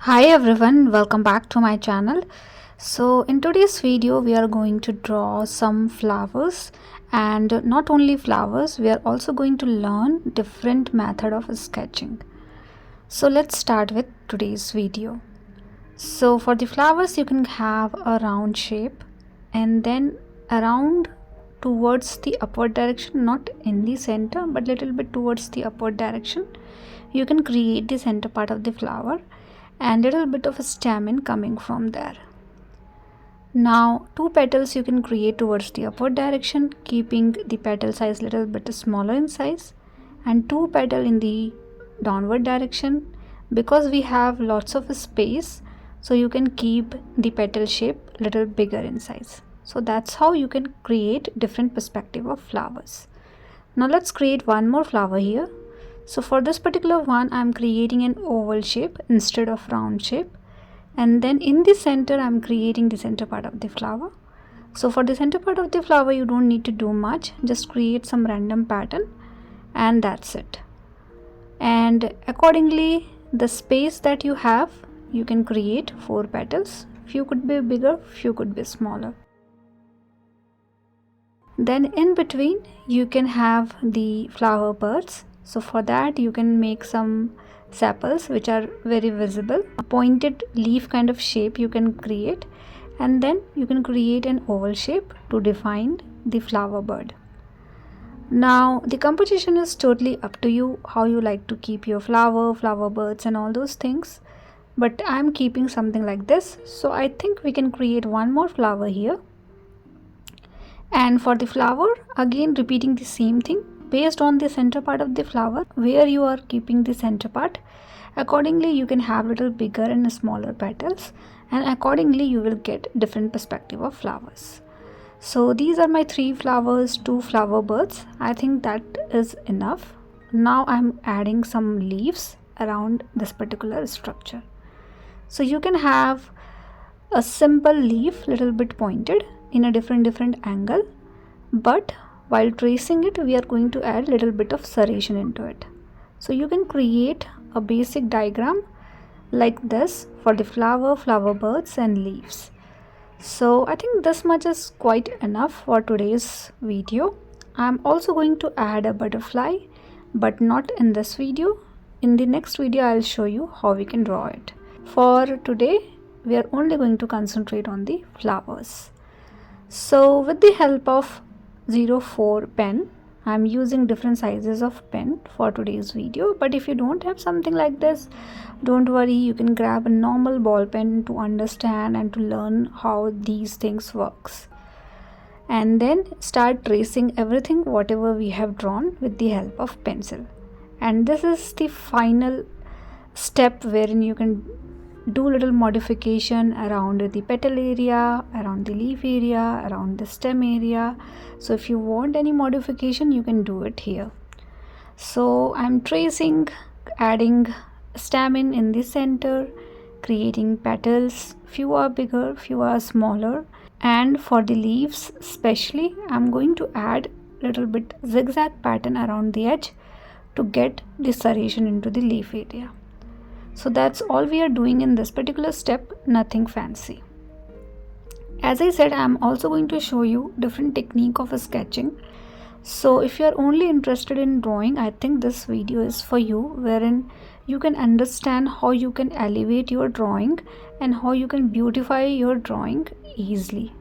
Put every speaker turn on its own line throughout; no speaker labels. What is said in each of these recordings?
Hi everyone, welcome back to my channel. So in today's video we are going to draw some flowers, and not only flowers, we are also going to learn different method of sketching. So let's start with today's video. So for the flowers you can have a round shape and then around towards the upward direction, not in the center but little bit towards the upward direction, you can create the center part of the flower and little bit of a stamen coming from there. Now two petals you can create towards the upward direction, keeping the petal size little bit smaller in size, and two petal in the downward direction. Because we have lots of space, so you can keep the petal shape little bigger in size. So that's how you can create different perspective of flowers. Now let's create one more flower here. So for this particular one I'm creating an oval shape instead of round shape, and then in the center I'm creating the center part of the flower. So for the center part of the flower you don't need to do much, just create some random pattern and that's it. And accordingly the space that you have, you can create 4 petals. Few could be bigger, few could be smaller. Then in between you can have the flower buds. So for that you can make some sepals which are very visible. A pointed leaf kind of shape you can create, and then you can create an oval shape to define the flower bud. Now the composition is totally up to you, how you like to keep your flower buds and all those things, but I'm keeping something like this. So I think we can create one more flower here. And for the flower, again repeating the same thing based on the center part of the flower, where you are keeping the center part. Accordingly you can have little bigger and smaller petals, and accordingly you will get different perspective of flowers. So these are my 3 flowers, 2 flower buds. I think that is enough. Now I'm adding some leaves around this particular structure. So you can have a simple leaf little bit pointed in a different angle, but while tracing it we are going to add little bit of serration into it. So you can create a basic diagram like this for the flower buds and leaves. So I think this much is quite enough for today's video. I'm also going to add a butterfly, but not in this video. In the next video I'll show you how we can draw it. For today we are only going to concentrate on the flowers. So with the help of 04 pen, I'm using different sizes of pen for today's video, but if you don't have something like this, don't worry, you can grab a normal ball pen to understand and to learn how these things works, and then start tracing everything whatever we have drawn with the help of pencil. And this is the final step wherein you can do little modification around the petal area, around the leaf area, around the stem area. So if you want any modification you can do it here. So I'm tracing, adding stamen in the center, creating petals, few are bigger, few are smaller, and for the leaves especially I'm going to add little bit zigzag pattern around the edge to get the serration into the leaf area. So that's all we are doing in this particular step, nothing fancy. As I said, I'm also going to show you different technique of sketching. So if you are only interested in drawing, I think this video is for you, wherein you can understand how you can elevate your drawing and how you can beautify your drawing easily.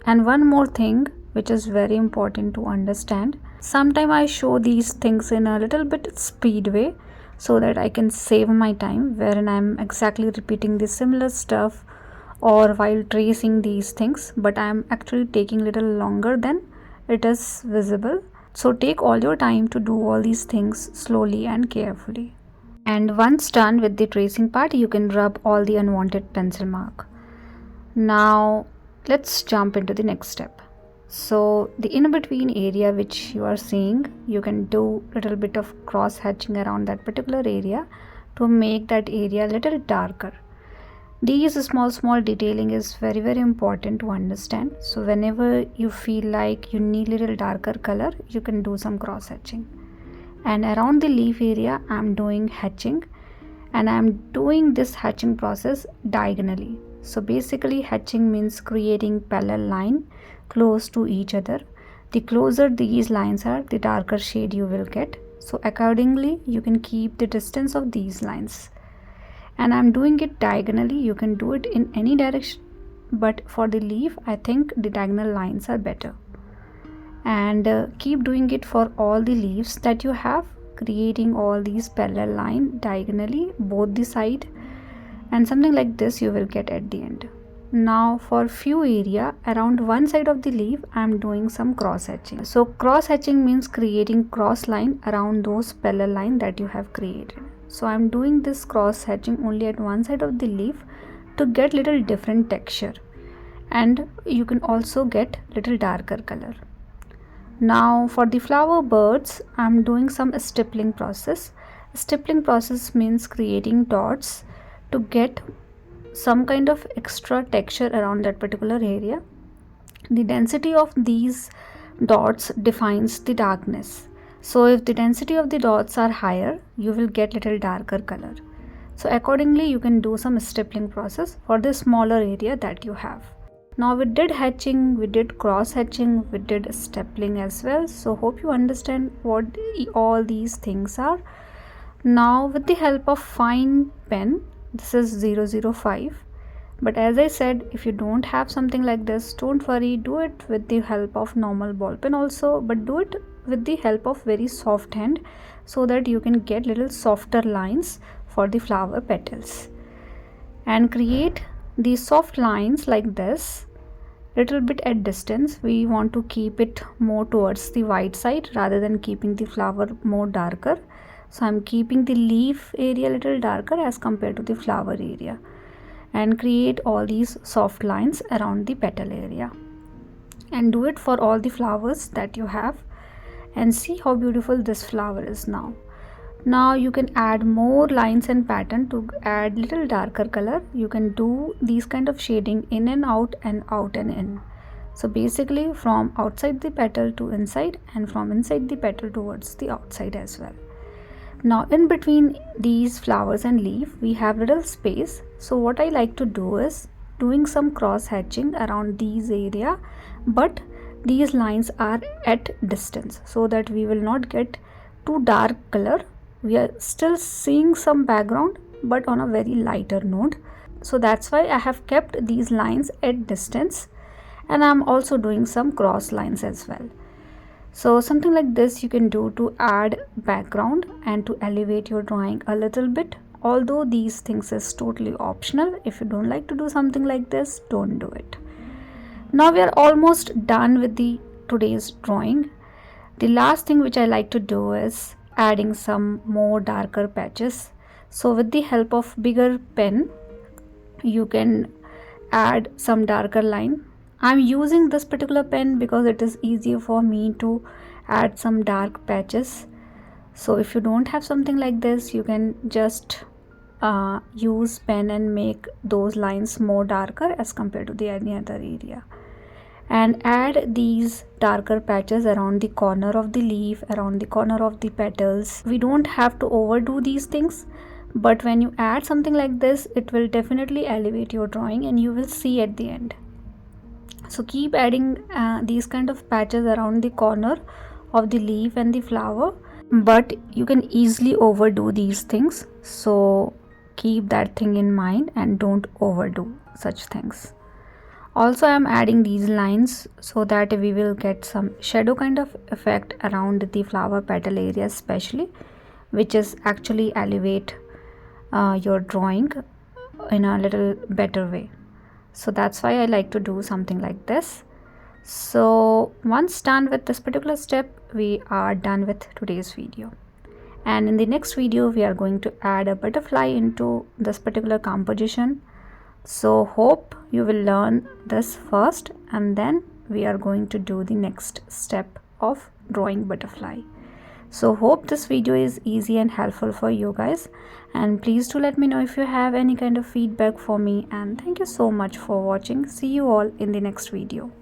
And one more thing which is very important to understand, sometimes I show these things in a little bit speed way so that I can save my time, wherein I'm exactly repeating the similar stuff or while tracing these things, but I'm actually taking little longer than it is visible. So take all your time to do all these things slowly and carefully. And once done with the tracing part, you can rub all the unwanted pencil mark. Now let's jump into the next step. So the in between area which you are seeing, you can do little bit of cross hatching around that particular area to make that area little darker. These small detailing is very important to understand. So whenever you feel like you need little darker color, you can do some cross hatching. and around the leaf area I'm doing hatching, and I'm doing this hatching process diagonally. So basically hatching means creating parallel line close to each other. The closer these lines are, the darker shade you will get. So accordingly you can keep the distance of these lines, and I'm doing it diagonally. You can do it in any direction, but for the leaf I think the diagonal lines are better. And keep doing it for all the leaves that you have, creating all these parallel line diagonally both the side, and something like this you will get at the end. Now for few area around one side of the leaf I'm doing some cross hatching. So cross hatching means creating cross line around those parallel line that you have created. So I'm doing this cross hatching only at one side of the leaf to get little different texture, and you can also get little darker color. Now for the flower birds I'm doing some stippling process. Stippling process means creating dots to get some kind of extra texture around that particular area. The density of these dots defines the darkness. So if the density of the dots are higher, you will get little darker color. So accordingly you can do some stippling process for the smaller area that you have. Now we did hatching, we did cross hatching, we did stippling as well. So hope you understand what all these things are. Now with the help of fine pen, this is 005, but as I said, if you don't have something like this, don't worry, do it with the help of normal ball pen also, but do it with the help of very soft hand so that you can get little softer lines for the flower petals, and create these soft lines like this little bit at distance. We want to keep it more towards the white side rather than keeping the flower more darker. So I'm keeping the leaf area a little darker as compared to the flower area, and create all these soft lines around the petal area, and do it for all the flowers that you have, and see how beautiful this flower is now. Now you can add more lines and pattern to add little darker color. You can do these kind of shading in and out and out and in. So basically from outside the petal to inside, and from inside the petal towards the outside as well. Now in between these flowers and leaf we have little space. So what I like to do is doing some cross hatching around these area, but these lines are at distance so that we will not get too dark color. We are still seeing some background but on a very lighter note. So that's why I have kept these lines at distance, and I'm also doing some cross lines as well. So something like this you can do to add background and to elevate your drawing a little bit. Although these things is totally optional, if you don't like to do something like this, don't do it. Now we are almost done with the today's drawing. The last thing which I like to do is adding some more darker patches. So with the help of bigger pen you can add some darker line. I'm using this particular pen because it is easier for me to add some dark patches. So if you don't have something like this, you can just use pen and make those lines more darker as compared to the any other area, and add these darker patches around the corner of the leaf, around the corner of the petals. We don't have to overdo these things, but when you add something like this, it will definitely elevate your drawing, and you will see at the end. So keep adding these kind of patches around the corner of the leaf and the flower, but you can easily overdo these things. So keep that thing in mind and don't overdo such things. Also, I am adding these lines so that we will get some shadow kind of effect around the flower petal area especially, which is actually elevate your drawing in a little better way. So that's why I like to do something like this. So once done with this particular step, we are done with today's video. And in the next video, we are going to add a butterfly into this particular composition. So hope you will learn this first, and then we are going to do the next step of drawing butterfly. So hope this video is easy and helpful for you guys, and please do let me know if you have any kind of feedback for me, and thank you so much for watching. See you all in the next video.